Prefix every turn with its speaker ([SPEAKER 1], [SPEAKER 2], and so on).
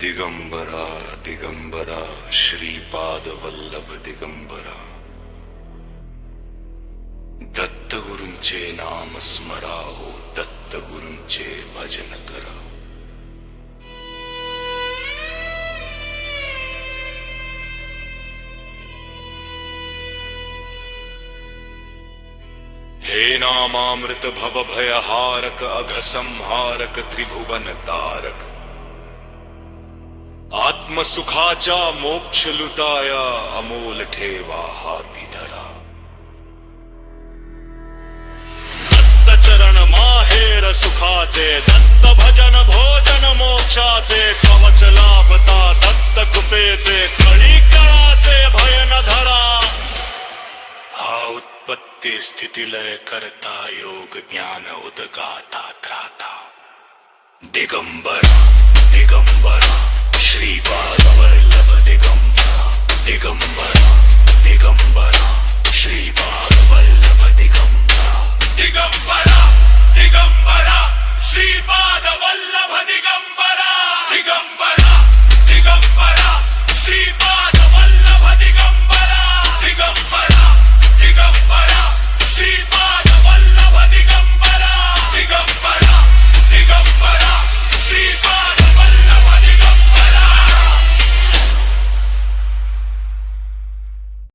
[SPEAKER 1] दिगंबरा दिगंबरा श्रीपाद वल्लभ दिगंबरा, दत्तगुरूंचे नाम स्मरा हो, दत्तगुरूंचे भजन करा. हे नामामृत भव भयहारक, अघसंहारक त्रिभुवन तारक, आत्मसुखाच्या मोक्ष लुटाया अमोल ठेवा हाती धरा. दत्त चरण माहेर सुखाचे, दत्त भजन भोजन मोक्षाचे, कवच लाभता दत्त कृपेचे, कळी कराचे भय न धरा. हा उत्पत्ती स्थिती लय करता, योग ज्ञान उदगाता त्राता. दिगंबरा दिगंबरा श्रीपाद वल्लभ दिगंबरा दिगंबरा.